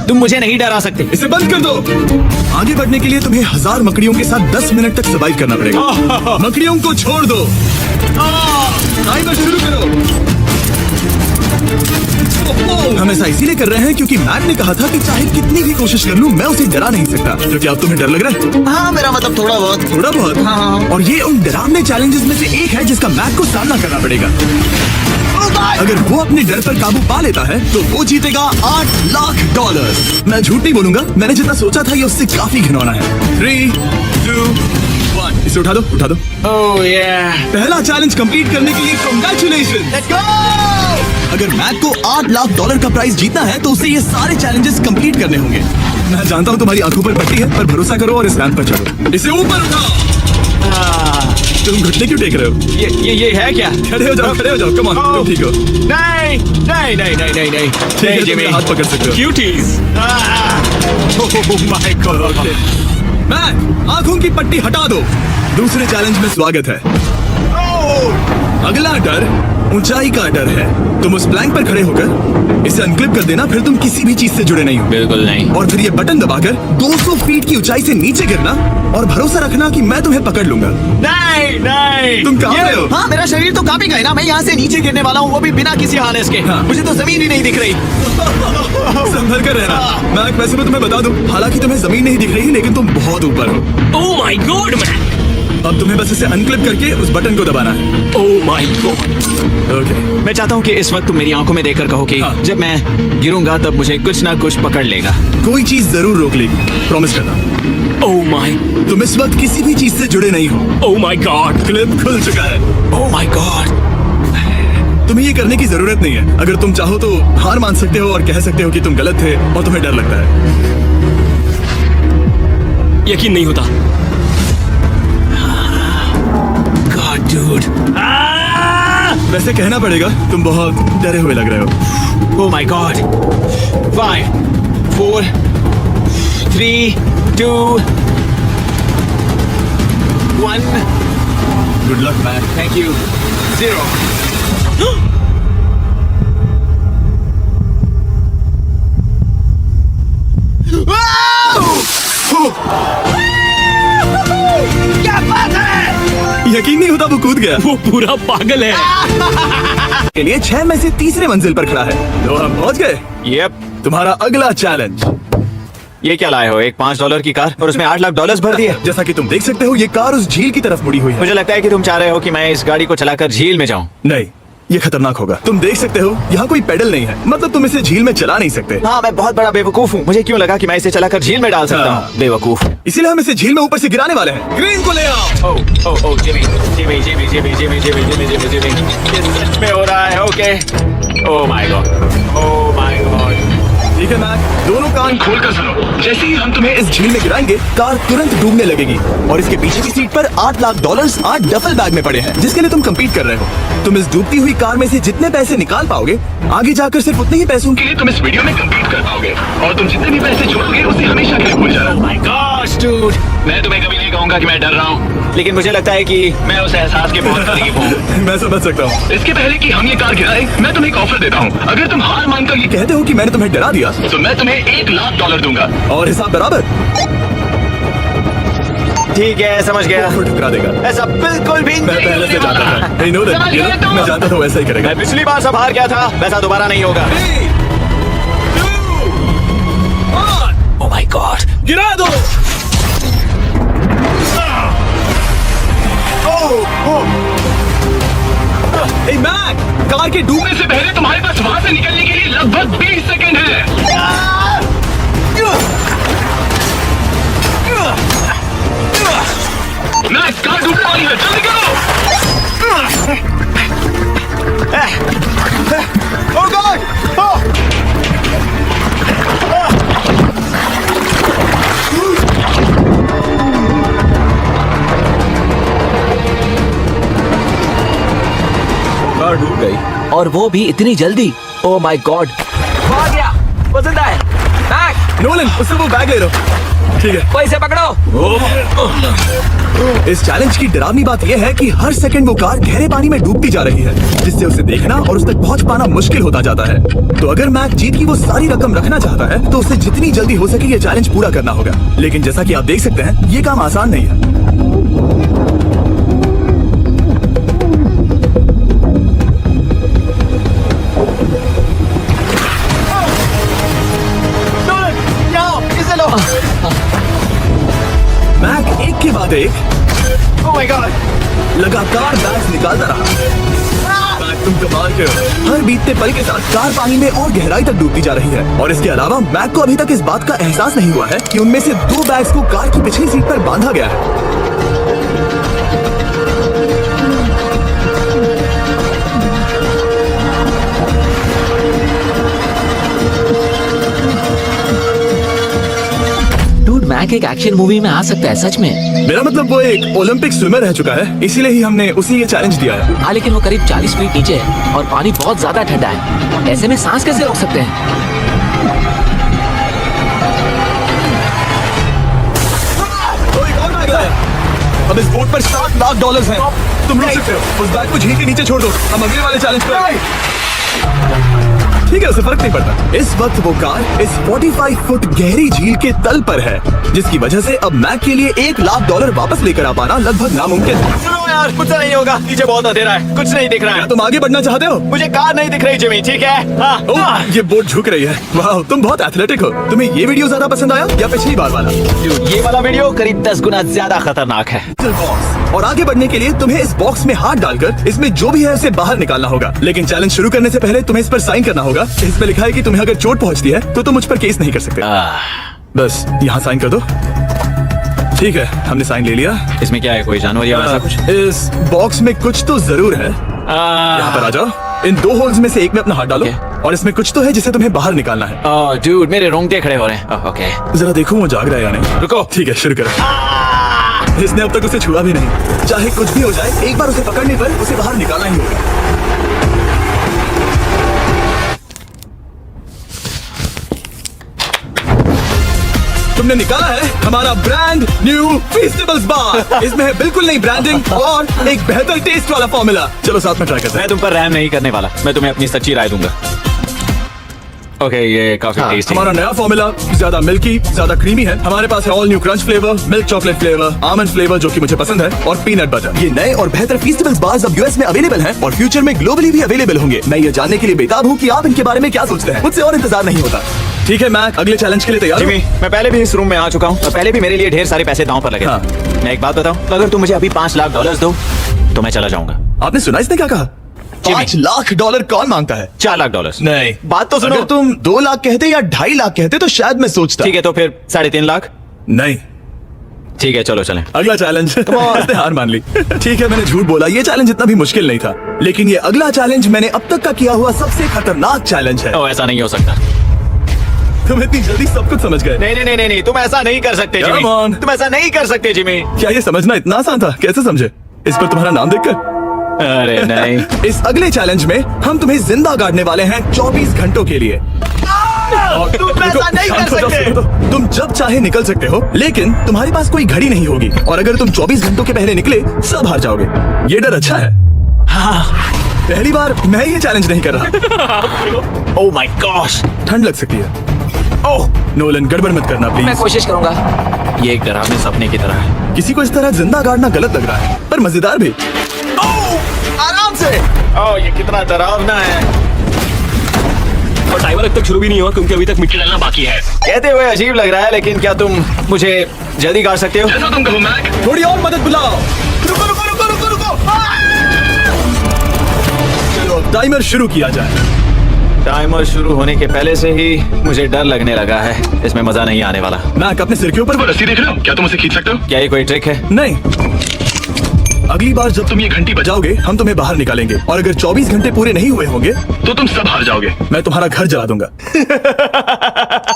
तुम मुझे नहीं डरा सकते। इसे बंद कर दो। आगे बढ़ने के लिए तुम्हें 1000 मकड़ियों के साथ 10 मिनट तक सर्वाइव करना पड़ेगा। मकड़ियों को छोड़ दो। टाइमर शुरू करो। हम ऐसा इसीलिए कर रहे हैं क्योंकि मैट ने कहा था कि चाहे कितनी भी कोशिश कर लूं मैं उसे डरा नहीं सकता। तो क्या अब तुम्हें डर लग रहा है? हाँ, मेरा मतलब थोड़ा बहुत। थोड़ा बहुत? हाँ। और ये उन डरावने चैलेंजेस में से एक है जिसका मैट को सामना करना पड़ेगा। अगर वो अपने डर पर काबू पा लेता है तो वो जीतेगा $8 लाख। मैं झूठ नहीं बोलूंगा, मैंने जितना सोचा था ये उससे काफी घिनौना है। 3, 2, 1 इसे उठा दो, उठा दो। ओह yeah। पहला चैलेंज कंप्लीट करने के लिए कांग्रेचुलेशन। Let's go! अगर मैट को $8 लाख का प्राइज जीतना है तो उसे ये सारे चैलेंजेस कंप्लीट करने होंगे। मैं जानता हूँ तुम्हारी आंखों पर पट्टी है, पर भरोसा करो और इस रैंप पर चढ़ो। इसे ऊपर उठाओ। तुम घुटने क्यों टेक रहे हो? ये है क्या? खड़े हो जाओ, खड़े हो जाओ। कम ऑन, तुम ठीक हो? नहीं नहीं नहीं नहीं नहीं नहीं। ठीक है, तुम मेरा हाथ पकड़ सकते हो। Cuties. Oh my god. Matt, आंखों की पट्टी हटा दो। दूसरे चैलेंज में स्वागत है। अगला डर ऊंचाई का डर है। तुम उस प्लैंक पर खड़े होकर इसे अनक्लिप कर देना, फिर तुम किसी भी चीज से जुड़े नहीं हो। बिल्कुल नहीं। और फिर ये बटन दबाकर 200 फीट की ऊंचाई से नीचे गिरना और भरोसा रखना कि मैं तुम्हें पकड़ लूंगा। नहीं नहीं। तुम कहाँ रहे हो? हाँ, मेरा शरीर तो कांपी गया ना। मैं यहाँ से नीचे गिरने वाला हूँ, वो भी बिना किसी हार्नेस के। हाँ। मुझे तो जमीन ही नहीं दिख रही। संभल कर रहना। मैं वैसे मैं तुम्हें बता दूं, हालांकि तुम्हें जमीन नहीं दिख रही लेकिन तुम बहुत ऊपर हो। ओह माय गॉड मैन। अब तुम्हें बस इसे अनक्लिप करके उस बटन को दबाना है। ओह माय गॉड। ओके। मैं चाहता हूँ कि इस वक्त तुम मेरी आंखों में देखकर कहो कि हाँ। जब मैं गिरूंगा तब मुझे कुछ ना कुछ पकड़ लेगा। कोई चीज जरूर रोक लेगी, प्रॉमिस करना। Oh my. तुम इस वक्त किसी भी चीज से जुड़े नहीं हो। ओह माय गॉड। क्लिप खुल चुका है। ओह माय गॉड। तुम्हें ये करने की जरूरत नहीं है। अगर तुम चाहो तो हार मान सकते हो और कह सकते हो कि तुम गलत थे और तुम्हें डर लगता है। यकीन नहीं होता। God dude. वैसे कहना पड़ेगा तुम बहुत डरे हुए लग रहे हो। ओह my God. 5 4 3 2 1। Good luck man. Thank you. 0। क्या बात है? यकीन नहीं होता वो कूद गया। वो पूरा पागल है। के लिए 6 में से तीसरे मंजिल पर खड़ा है। तो हम पहुंच गए। यप। तुम्हारा अगला चैलेंज। ये क्या लाए हो? एक $5 की कार और उसमें $8 लाख भर दिए। जैसा कि तुम देख सकते हो ये कार उस झील की तरफ मुड़ी हुई है। मुझे लगता है कि तुम चाह रहे हो कि मैं इस गाड़ी को चलाकर झील में जाऊं। नहीं, ये खतरनाक होगा। तुम देख सकते हो यहाँ कोई पेडल नहीं है, मतलब तुम इसे झील में चला नहीं सकते। हाँ, मैं बहुत बड़ा बेवकूफ हूँ। मुझे क्यों लगा कि मैं इसे चलाकर झील में डाल सकता हूँ? बेवकूफ। इसीलिए हम इसे झील में ऊपर से गिराने वाले हैं। ग्रीन को ले आओ। Oh Jimmy Jimmy Jimmy Jimmy Jimmy Jimmy Jimmy Jimmy Jimmy. ये सच में हो रहा है? Okay. Oh my god. Oh my god. ठीक है मैक, दोनों कान खोलकर सुनो। जैसे ही हम तुम्हें इस झील में गिराएंगे कार तुरंत डूबने लगेगी और इसके पीछे की सीट पर $8 लाख 8 डफल बैग में पड़े हैं जिसके लिए तुम कम्पीट कर रहे हो। तुम इस डूबती हुई कार में से जितने पैसे निकाल पाओगे, आगे जाकर सिर्फ उतने ही पैसों के लिए तुम इस वीडियो में कम्पीट कर पाओगे और तुम जितने भी पैसे छोड़ोगे उसे हमेशा के लिए भूल जाना। My God dude. मैं तुम्हें कभी नहीं कहूंगा कि मैं डर रहा हूँ, लेकिन मुझे लगता है कि मैं उस एहसास के बहुत करीब हूँ। मैं समझ सकता हूँ। इसके पहले कि हम ये कार गिराए, मैं तुम्हें एक ऑफर देता हूँ। अगर तुम हार मानकर ये कहते हो कि मैंने तुम्हें डरा दिया तो मैं तुम्हें $1 लाख दूंगा। और हिसाब बराबर। ठीक है, समझ गया। वो ठुकरा देगा। ऐसा बिल्कुल भी मैं नहीं पहले से होने जानता वाला। था। You know that, you know? मैं जानता था वो ऐसा ही करेगा। मैं पिछली बार सब हार गया था, वैसा दोबारा नहीं होगा। 3, 2, 1 ओह माय गॉड। गिरा दो। ए मैक, कार के डूबने इससे पहले तुम्हारे पास वहां से निकलने के लिए लगभग 20 सेकंड है। मैं कार डूबने वाली है, जल्दी करो। ओह गॉड। कार डूब गई। और वो भी इतनी जल्दी। ओह माय गॉड। आ गया। पसंद आए? बैक। नोलन, उससे वो बैग ले लो। ठीक है। वो इसे पकड़ो। इस चैलेंज की डरावनी बात यह है कि हर सेकंड वो कार गहरे पानी में डूबती जा रही है, जिससे उसे देखना और उस तक पहुंच पाना मुश्किल होता जाता है। तो अगर मैक जीत की वो सारी रकम रखना चाहता है तो उसे जितनी जल्दी हो सके ये चैलेंज पूरा करना होगा। लेकिन जैसा कि आप देख सकते हैं ये काम आसान नहीं है। मैक एक के बाद एक Oh my God! लगातार बैग्स निकालता रहा। मैक तुम कमाल के हो। हर बीतते पल के साथ कार पानी में और गहराई तक डूबती जा रही है और इसके अलावा मैक को अभी तक इस बात का एहसास नहीं हुआ है कि उनमें से 2 बैग्स को कार की पिछली सीट पर बांधा गया है। डूड, मैक एक एक्शन मूवी में आ सकता है सच में। मेरा मतलब वो एक ओलंपिक स्विमर रह चुका है, इसीलिए ही हमने उसे ये चैलेंज दिया है। हाँ, लेकिन वो करीब 40 फीट नीचे है और पानी बहुत ज्यादा ठंडा है। ऐसे में सांस कैसे रोक सकते हैं? तो एक और बैग लाया। अब इस बोट पर $7 लाख हैं। तुम रुक सकते हो। उस बैग को झील के नीचे छोड़ दो, हम अगले वाले चैलेंज पर। ठीक है, उसे फर्क नहीं पड़ता। इस वक्त वो कार इस 45 फुट गहरी झील के तल पर है, जिसकी वजह से अब मैक के लिए $1 लाख वापस लेकर आ पाना लगभग नामुमकिन है। सुनो यार, कुछ नहीं होगा। नीचे बहुत अंधेरा है, कुछ नहीं दिख रहा है। तुम आगे बढ़ना चाहते हो? मुझे कार नहीं दिख रही जिमी, ठीक है? हाँ। ओह, ये बोट झुक रही है। वाह, तुम बहुत एथलेटिक हो। तुम्हें ये वीडियो ज्यादा पसंद आया या पिछली बार वाला? ये वाला वीडियो करीब 10 गुना ज्यादा खतरनाक है। बॉक्स, और आगे बढ़ने के लिए तुम्हें इस बॉक्स में हाथ डालकर इसमें जो भी है उसे बाहर निकालना होगा। लेकिन चैलेंज शुरू करने से पहले तुम्हें इस पर साइन करना होगा। इस पर लिखा है कि तुम्हें अगर चोट पहुंचती है तो तुम मुझ पर केस नहीं कर सकते। बस यहाँ साइन कर दो। ठीक है, हमने साइन ले लिया। इसमें क्या है, कोई जानवर या ऐसा कुछ? इस बॉक्स में कुछ तो जरूर है। यहाँ पर आ जाओ। इन 2 होल्स में से एक में अपना हाथ डालो और इसमें कुछ तो है जिसे तुम्हें बाहर निकालना है। ओह डूड, मेरे रोंगटे खड़े हो रहे हैं। ओके, जरा देखो वो जाग रहा है या नहीं। रुको। ठीक है, शुरू करो। इसने अब तक उसे छुआ भी नहीं। चाहे कुछ भी हो जाए, एक बार उसे पकड़ने पर उसे बाहर निकालना ही होगा। तुमने निकाला है हमारा ब्रांड न्यू फेस्टिवल्स बार। इसमें है बिल्कुल नई ब्रांडिंग और एक बेहतर टेस्ट वाला फॉर्मूला। चलो साथ में ट्राई करते हैं। मैं तुम पर रहम नहीं करने वाला। मैं तुम्हें अपनी सच्ची राय दूंगा। ओके, ये काफी टेस्टी। हमारा नया फॉर्मूला ज्यादा मिल्की, ज्यादा क्रीमी है। हमारे पास है all new crunch flavour, milk chocolate flavour, almond flavour जो कि मुझे पसंद है, और पीनट बटर। ये नए और बेहतर फेस्टिवल्स बार्स अब यूएस में अवेलेबल हैं और फ्यूचर में ग्लोबली भी अवेलेबल होंगे। मैं ये जानने के लिए बेताब हूँ कि आप इनके बारे में क्या सोचते हैं। मुझसे और इंतजार नहीं होता। ठीक है मैक, अगले चैलेंज के लिए तैयार हो? जिमी, मैं पहले भी इस रूम में आ चुका हूँ और पहले भी मेरे लिए ढेर सारे पैसे दांव पर लगे। हाँ। मैं एक बात बताऊँ, अगर तुम मुझे अभी $5 लाख दो तो मैं चला जाऊंगा। आपने सुना इसने क्या कहा? $5 लाख कौन मांगता है? $4 लाख। नहीं, बात तो सुनो। अगर तुम 2 लाख कहते या 2.5 लाख कहते तो शायद मैं सोचता। ठीक है, तो फिर 3.5 लाख। नहीं, ठीक है, चलो चलें। अगला चैलेंज। इसने हार मान ली। ठीक है, मैंने झूठ बोला। ये चैलेंज इतना भी मुश्किल नहीं था, लेकिन ये अगला चैलेंज मैंने अब तक का किया हुआ सबसे खतरनाक चैलेंज है। ओह, ऐसा नहीं हो सकता। तुम इतनी जल्दी सब कुछ समझ गए। नहीं नहीं नहीं नहीं, तुम ऐसा नहीं कर सकते Come जिमी। on. तुम ऐसा नहीं कर सकते जिमी। क्या ये समझना इतना आसान था? कैसे समझे? इस पर तुम्हारा नाम देखकर? अरे नहीं। इस अगले चैलेंज में हम तुम्हें जिंदा गाड़ने वाले हैं 24 घंटों के लिए। तुम ऐसा नहीं कर सकते। तुम जब चाहे निकल सकते हो, लेकिन तुम्हारे पास कोई घड़ी नहीं होगी और अगर तुम 24 घंटों के पहले निकले सब हार जाओगे। ये डर अच्छा है। हाँ। पहली बार मैं ये चैलेंज नहीं कर रहा। ओह माय गॉश, ठंड लग सकती है। ओह, नोलन, गड़बड़ मत करना मैं प्लीज। कोशिश करूंगा। ये एक डरावने सपने की तरह है। किसी को इस तरह जिंदा गाड़ना गलत लग रहा है, पर मजेदार भी। आराम से। ओह, ये कितना डरावना है। और टाइमर अब तक शुरू भी नहीं हुआ क्योंकि अभी तक मिट्टी डालना बाकी है। कहते हुए अजीब लग रहा है, लेकिन क्या तुम मुझे जल्दी गाड़ सकते हो? जैसा तुम कहो मैक। थोड़ी और मदद बुलाओ। रुको रुको रुको रुको रुको। चलो टाइमर शुरू किया जाए। टाइमर शुरू होने के पहले से ही मुझे डर लगने लगा है। इसमें मजा नहीं आने वाला। मैक, अपने सिर के ऊपर वो रस्सी देख रहे हो? क्या तुम उसे खींच सकते हो? क्या ये कोई ट्रिक है? नहीं। अगली बार जब तुम ये घंटी बजाओगे हम तुम्हें बाहर निकालेंगे और अगर 24 घंटे पूरे नहीं हुए होंगे तो तुम सब हार जाओगे। मैं तुम्हारा घर जला दूंगा।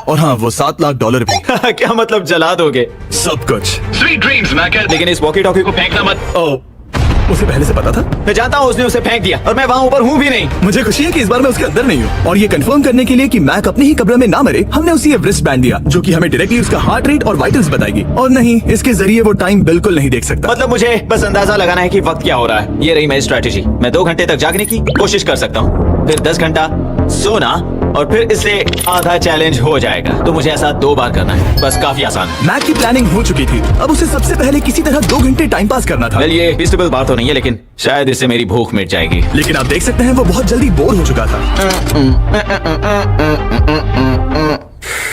और हाँ, वो $7 लाख भी। क्या मतलब जला दोगे? सब कुछ। Sweet dreams Mac. लेकिन इस वॉकी टॉकी को फेंकना मत। ओह, उसे पहले से पता था? मैं जानता हूँ उसने उसे फेंक दिया और मैं वहाँ ऊपर हूँ भी नहीं। मुझे खुशी है कि इस बार मैं उसके अंदर नहीं हूँ। और ये कंफर्म करने के लिए कि मैक अपने ही कब्र में ना मरे, हमने उसे ये रिस्ट बैंड दिया जो कि हमें डायरेक्टली उसका हार्ट रेट और वाइटल्स बताएगी। और नहीं, इसके जरिए वो टाइम बिल्कुल नहीं देख सकता। मतलब मुझे बस अंदाजा लगाना है कि वक्त क्या हो रहा है। ये रही मेरी स्ट्रेटेजी। मैं 2 घंटे तक जागने की कोशिश कर सकता हूँ, फिर 10 घंटा सोना, और फिर इससे आधा चैलेंज हो जाएगा। तो मुझे ऐसा 2 बार करना है, बस काफी आसान है। मैक की प्लानिंग हो चुकी थी, अब उसे सबसे पहले किसी तरह 2 घंटे टाइम पास करना था। वेल, ये फीजिबल बात तो नहीं है, लेकिन शायद इससे मेरी भूख मिट जाएगी। लेकिन आप देख सकते हैं वो बहुत जल्दी बोर हो चुका था।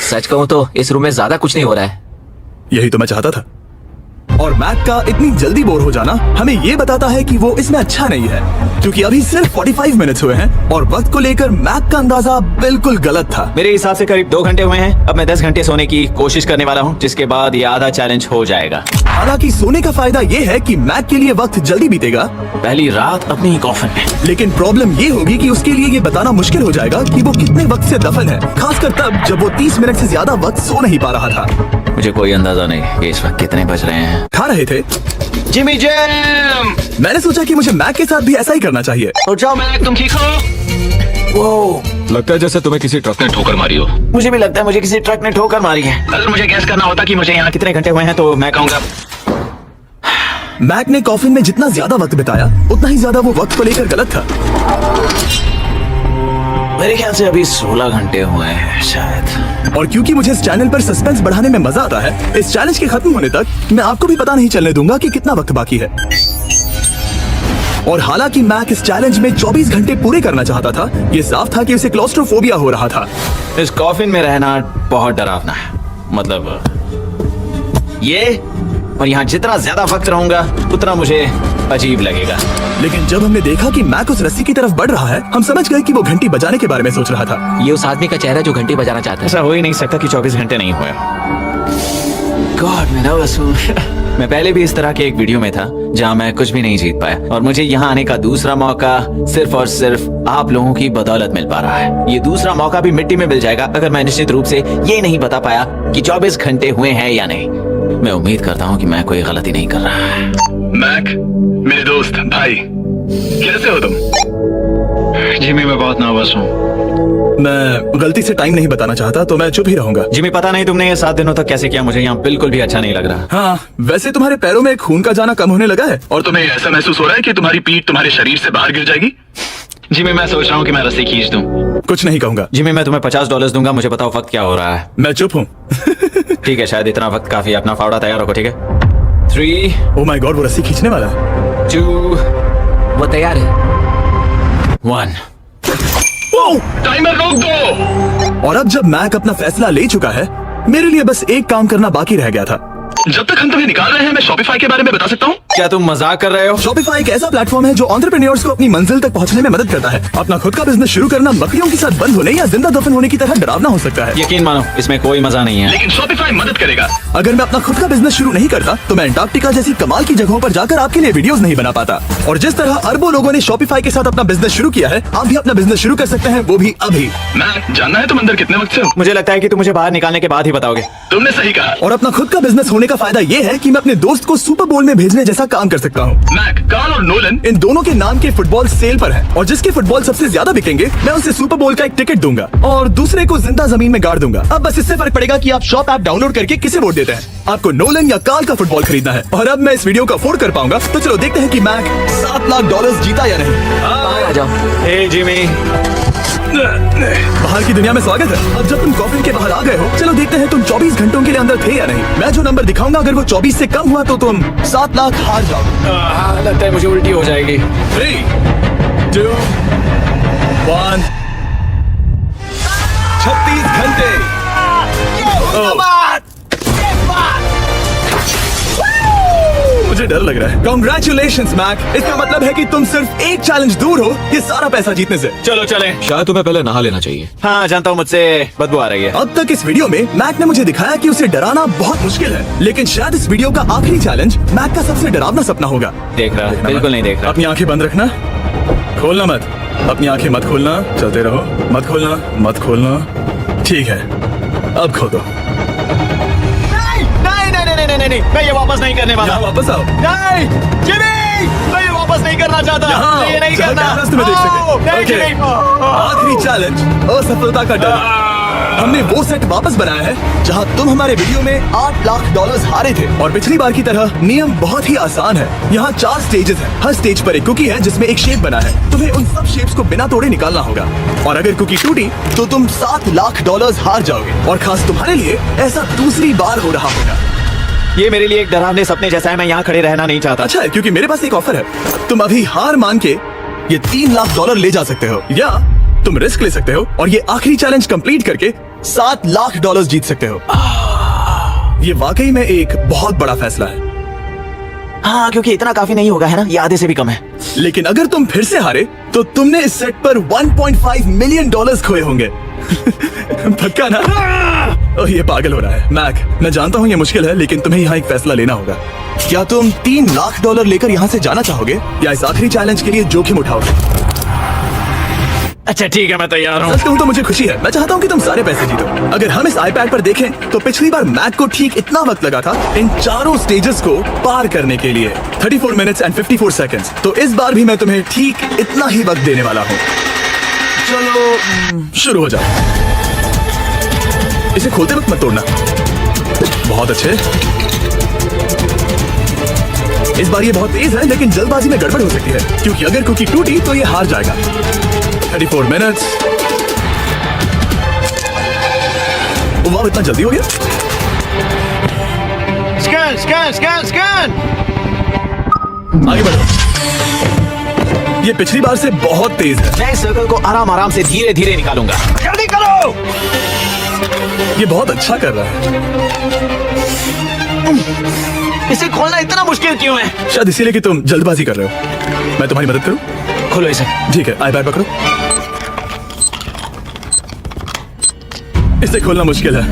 सच कहूँ तो इस रूम में ज्यादा कुछ नहीं हो रहा है। यही तो मैं चाहता था। और मैक का इतनी जल्दी बोर हो जाना हमें ये बताता है कि वो इसमें अच्छा नहीं है, क्योंकि अभी सिर्फ 45 मिनट्स हुए हैं और वक्त को लेकर मैक का अंदाजा बिल्कुल गलत था। मेरे हिसाब से करीब 2 घंटे हुए हैं। अब मैं 10 घंटे सोने की कोशिश करने वाला हूँ, जिसके बाद ये आधा चैलेंज हो जाएगा। हालांकि सोने का फायदा ये है कि मैक के लिए वक्त जल्दी बीतेगा। पहली रात अपनी ही कॉफिन में। लेकिन प्रॉब्लम ये होगी कि उसके लिए ये बताना मुश्किल हो जाएगा कि वो कितने वक्त से दफन है, खासकर तब जब वो 30 मिनट से ज्यादा वक्त सो नहीं पा रहा था। मुझे कोई अंदाजा नहीं कि इस वक्त कितने बज रहे हैं। खा रहे थे जिमी जैम। मैंने सोचा कि मुझे मैक के साथ भी ऐसा ही करना चाहिए। और जाओ मैक, तुम ठीक हो? लगता है जैसे तुम्हें किसी ट्रक ने ठोकर मारी हो। मुझे भी लगता है मुझे किसी ट्रक ने ठोकर मारी है। अगर मुझे गैस करना होता कि मुझे यहाँ कितने घंटे हुए हैं तो मैं कहूँगा मैक ने कॉफिन में जितना ज्यादा वक्त बिताया उतना ही ज्यादा वो वक्त को लेकर गलत था। मेरे ख्याल से अभी 16 घंटे हुए हैं शायद। और क्योंकि मुझे इस चैनल पर सस्पेंस बढ़ाने में मजा आता है, इस चैलेंज के खत्म होने तक मैं आपको भी पता नहीं चलने दूंगा कि कितना वक्त बाकी है। और हालांकि मैक इस चैलेंज में 24 घंटे पूरे करना चाहता था, ये साफ था कि उसे क्लॉस्ट्रोफोबिया हो रहा था। इस कॉफिन में रहना बहुत डरावना है। मतलब ये, और यहाँ जितना ज्यादा वक्त रहूंगा उतना मुझे अजीब लगेगा। लेकिन जब हमने देखा कि मैक उस रस्सी की तरफ बढ़ रहा है, हम समझ गए कि वो घंटी बजाने के बारे में सोच रहा था। ये उस आदमी का चेहरा जो घंटी बजाना चाहता है। ऐसा हो ही नहीं सकता कि 24 घंटे नहीं हुए। गॉड, मैं नर्वस हूँ। मैं पहले भी इस तरह के एक वीडियो में था जहाँ मैं कुछ भी नहीं जीत पाया, और मुझे यहाँ आने का दूसरा मौका सिर्फ और सिर्फ आप लोगों की बदौलत मिल पा रहा है। ये दूसरा मौका भी मिट्टी में मिल जाएगा अगर मैं निश्चित रूप से ये नहीं बता पाया कि 24 घंटे हुए हैं या नहीं। मैं उम्मीद करता हूँ कि मैं कोई गलती नहीं कर रहा है। मैक, मेरे दोस्त भाई, कैसे हो तुम? जिमी, मैं बहुत नर्वस हूँ। मैं गलती से टाइम नहीं बताना चाहता तो मैं चुप ही रहूंगा। जिमी, पता नहीं तुमने ये 7 दिनों तक कैसे किया, मुझे यहाँ बिल्कुल भी अच्छा नहीं लग रहा। हाँ, वैसे तुम्हारे पैरों में खून का जाना कम होने लगा है। और तुम्हें ऐसा महसूस हो रहा है कि तुम्हारी पीठ तुम्हारे शरीर से बाहर गिर जाएगी? जिमी, मैं सोच रहा हूँ कि मैं रस्सी खींच दूं। कुछ नहीं कहूंगा। जिमी, मैं तुम्हें $50 दूंगा, मुझे बताओ वक्त क्या हो रहा है। मैं चुप हूँ। ठीक है, शायद इतना वक्त काफी। अपना फावड़ा तैयार रखो, ठीक है? 3, ओह माय गॉड, वो रस्सी खींचने वाला है। 2, वो तैयार है। 1। टाइमर रोक दो। और अब जब मैक अपना फैसला ले चुका है, मेरे लिए बस एक काम करना बाकी रह गया था। जब तक हम तुम्हें निकाल रहे हैं, मैं शॉपिफाई के बारे में बता सकता हूँ। क्या तुम मजाक कर रहे हो? शॉपिफाई एक ऐसा प्लेटफॉर्म है जो एंटरप्रेन्योर्स को अपनी मंजिल तक पहुंचने में मदद करता है। अपना खुद का बिजनेस शुरू करना बकरियों के साथ बंद होने या जिंदा दफन होने की तरह डरावना हो सकता है। यकीन मानो, इसमें कोई मजा नहीं है। लेकिन शॉपिफाई मदद करेगा। अगर मैं अपना खुद का बिजनेस शुरू नहीं करता तो मैं अंटार्कटिका जैसी कमाल की जगहों पर जाकर आपके लिए वीडियोस नहीं बना पाता। और जिस तरह अरबों लोगों ने शॉपिफाई के साथ अपना बिजनेस शुरू किया है, आप भी अपना बिजनेस शुरू कर सकते हैं, वो भी अभी। मैं जानना है तुम अंदर कितने वक्त से हो? मुझे लगता है कि तुम मुझे बाहर निकालने के बाद ही बताओगे। तुमने सही कहा। और अपना खुद का बिजनेस होने का फायदा ये है कि मैं अपने दोस्त को सुपर बोल में भेजने जैसा काम कर सकता हूँ। मैक, कार्ल और नोलन इन दोनों के नाम के फुटबॉल सेल पर है, और जिसके फुटबॉल सबसे ज्यादा बिकेंगे मैं उसे सुपर बोल का एक टिकट दूंगा और दूसरे को जिंदा जमीन में गाड़ दूंगा। अब बस इससे फर्क पड़ेगा कि आप शॉप ऐप डाउनलोड करके किसे वोट देते हैं। आपको नोलन या कार्ल का फुटबॉल खरीदना है। और अब मैं इस वीडियो को अफोर्ड कर पाऊंगा, तो चलो देखते हैं कि मैक $7 लाख जीता या नहीं। बाहर आ जाओ। हे जिमी, बाहर की दुनिया में स्वागत है। अब जब तुम कॉफिन के बाहर आ गए हो, चलो देखते हैं तुम 24 घंटों के लिए अंदर थे या नहीं। मैं जो नंबर दिखाऊंगा, अगर वो 24 से कम हुआ तो तुम 7 लाख हार जाओ। लगता है मुझे उल्टी हो जाएगी। 3, 2, 1। 36 घंटे। मुझे डर लग रहा है। Congratulations, Mac. इसका मतलब है कि तुम सिर्फ एक चैलेंज दूर हो ये सारा पैसा जीतने से। चलो चले। शायद तुम्हें पहले नहा लेना चाहिए। हाँ, जानता हूँ, मुझसे बदबू आ रही है। अब तक इस वीडियो में मैक ने मुझे दिखाया कि उसे डराना बहुत मुश्किल है, लेकिन शायद इस वीडियो का आखिरी चैलेंज मैक का सबसे डरावना सपना होगा। देख रहा, बिल्कुल नहीं देख रहा। अपनी आंखें बंद रखना, खोलना मत। अपनी आंखें मत खोलना, चलते रहो। मत खोलना, मत खोलना। ठीक है, अब खोल दो। नहीं, मैं ये वापस नहीं करने वाला। यहाँ वापस आओ। नहीं, जिमी, मैं ये वापस वापस नहीं करना चाहता। यहाँ मुझे ये नहीं जहाँ करना। कैमरास तुम्हें देख सके। नहीं, Okay. नहीं। आखिरी चैलेंज, असफलता का डर। हमने वो सेट वापस बनाया है जहां तुम हमारे वीडियो में $8 लाख हारे थे, और पिछली बार की तरह नियम बहुत ही आसान है। यहाँ 4 स्टेजेस हैं। हर स्टेज पर एक कुकी है जिसमें एक शेप बना है। तुम्हें उन सब शेप्स को बिना तोड़े निकालना होगा, और अगर कुकी टूटी तो तुम $7 लाख हार जाओगे। और खास तुम्हारे लिए ऐसा दूसरी बार हो रहा होगा। ये मेरे लिए एक डरावने सपने जैसा है। मैं यहाँ खड़े रहना नहीं चाहता। अच्छा है, क्योंकि मेरे पास एक ऑफर है। तुम अभी हार मान के ये $3 लाख ले जा सकते हो, या तुम रिस्क ले सकते हो और ये आखिरी चैलेंज कंप्लीट करके $7 लाख जीत सकते हो। ये वाकई में एक बहुत बड़ा फैसला है। हाँ, क्योंकि इतना काफी नहीं होगा, है ना? ये आधे से भी कम है। लेकिन अगर तुम फिर से हारे तो तुमने इस सेट पर $1.5 मिलियन खोए होंगे। पक्का ना? ओह, ये पागल हो रहा है। मैक, मैं जानता हूँ ये मुश्किल है, लेकिन तुम्हें यहाँ एक फैसला लेना होगा। क्या तुम $3 लाख लेकर यहाँ से जाना चाहोगे, या इस आखिरी चैलेंज के लिए जोखिम उठाओगे? अच्छा ठीक है, मैं तैयार हूँ। सच कहूं तो मुझे खुशी है। मैं चाहता हूँ कि तुम सारे पैसे जीतो। अगर हम इस iPad पर देखें तो पिछली बार मैक को ठीक इतना वक्त लगा था इन चारों स्टेजेस को पार करने के लिए, 34 मिनट्स एंड 54 सेकंड्स। तो इस बार भी मैं तुम्हें ठीक इतना ही वक्त देने वाला हूँ। चलो शुरू हो जाओ। इसे खोलते वक्त मत तोड़ना। बहुत अच्छे। इस बार ये बहुत तेज है, लेकिन जल्दबाजी में गड़बड़ हो सकती है, क्योंकि अगर कुकी टूटी तो ये हार जाएगा। 34 मिनट्स। वाह, इतना जल्दी हो गया। Scan scan scan scan. आगे बढ़ो। ये पिछली बार से बहुत तेज है। मैं इस सर्कल को आराम आराम से धीरे धीरे निकालूंगा। जल्दी करो। ये बहुत अच्छा कर रहा है। इसे खोलना इतना मुश्किल क्यों है? शायद इसीलिए कि तुम जल्दबाजी कर रहे हो। मैं तुम्हारी मदद करूं? खोलो इसे। ठीक है, iPad पकड़ो। इसे खोलना मुश्किल है।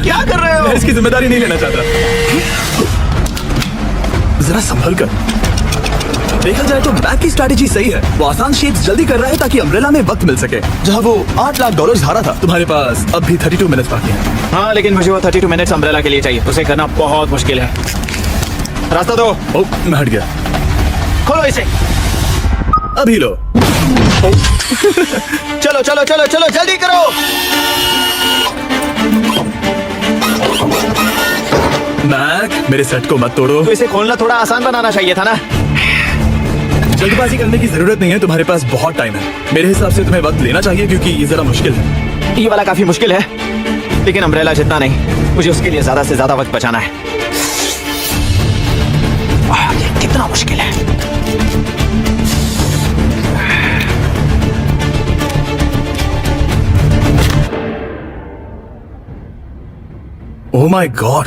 क्या कर रहे हो? मैं इसकी जिम्मेदारी नहीं लेना चाहता। जरा संभल कर। देखा जाए तो मैक की स्ट्रैटेजी सही है। वो आसान शेप्स जल्दी कर रहा है ताकि अम्ब्रेला में वक्त मिल सके। जहां वो $8 लाख हारा था, तुम्हारे पास अब भी 32 मिनट्स बाकी हैं। हाँ, लेकिन मुझे वो 32 मिनट्स अम्ब्रेला के लिए चाहिए। उसे करना बहुत मुश्किल है। रास्ता दो। ओह, मैं हट गया। खोलो इसे। अभी लो। चलो चलो चलो चलो, जल्दी करो। मैक, मेरे सेट को मत तोड़ो। तो इसे खोलना थोड़ा आसान बनाना चाहिए था ना। जल्दबाजी करने की जरूरत नहीं है, तुम्हारे पास बहुत टाइम है। मेरे हिसाब से तुम्हें वक्त लेना चाहिए, क्योंकि ये जरा मुश्किल है। ये वाला काफी मुश्किल है, लेकिन अम्ब्रेला जितना नहीं। मुझे उसके लिए ज्यादा से ज्यादा वक्त बचाना है। ये कितना मुश्किल है। ओह माय गॉड,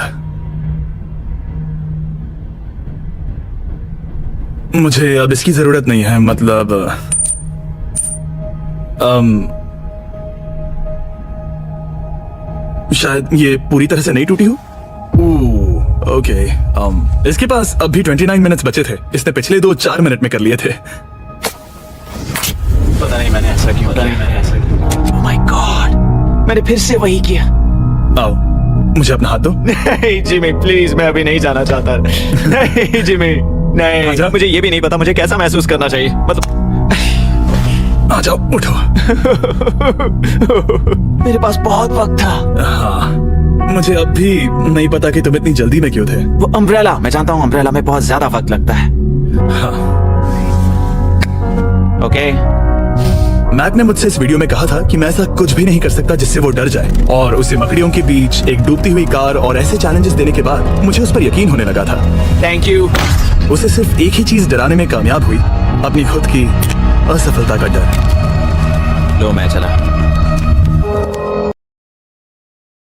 मुझे अब इसकी जरूरत नहीं है। मतलब शायद ये पूरी तरह से नहीं टूटी हो। ओके, इसके पास अब भी 29 मिनट्स बचे थे। इसने पिछले 4 मिनट में कर लिए थे। पता नहीं मैंने ऐसा क्यों किया। ओह माय गॉड, मैंने फिर से वही किया। आओ, मुझे अपना हाथ दो। नहीं जिमी, प्लीज, मैं अभी नहीं जाना चाहता। नहीं जिमी, नहीं। आजा। मुझे ये भी नहीं पता मुझे कैसा महसूस करना चाहिए। मतलब आ जाओ, उठो। मेरे पास बहुत वक्त था। हाँ, मुझे अब भी नहीं पता कि तुम इतनी जल्दी में क्यों थे। वो अम्ब्रेला, मैं जानता हूँ अम्ब्रेला में बहुत ज्यादा वक्त लगता है। हाँ। ओके। मैक ने मुझसे इस वीडियो में कहा था कि मैं ऐसा कुछ भी नहीं कर सकता जिससे वो डर जाए, और उसे मकड़ियों के बीच एक डूबती हुई कार और ऐसे चैलेंजेस देने के बाद मुझे उस पर यकीन होने लगा था। Thank you. उसे सिर्फ एक ही चीज डराने में कामयाब हुई, अपनी खुद की असफलता का डर। लो, मैं चला।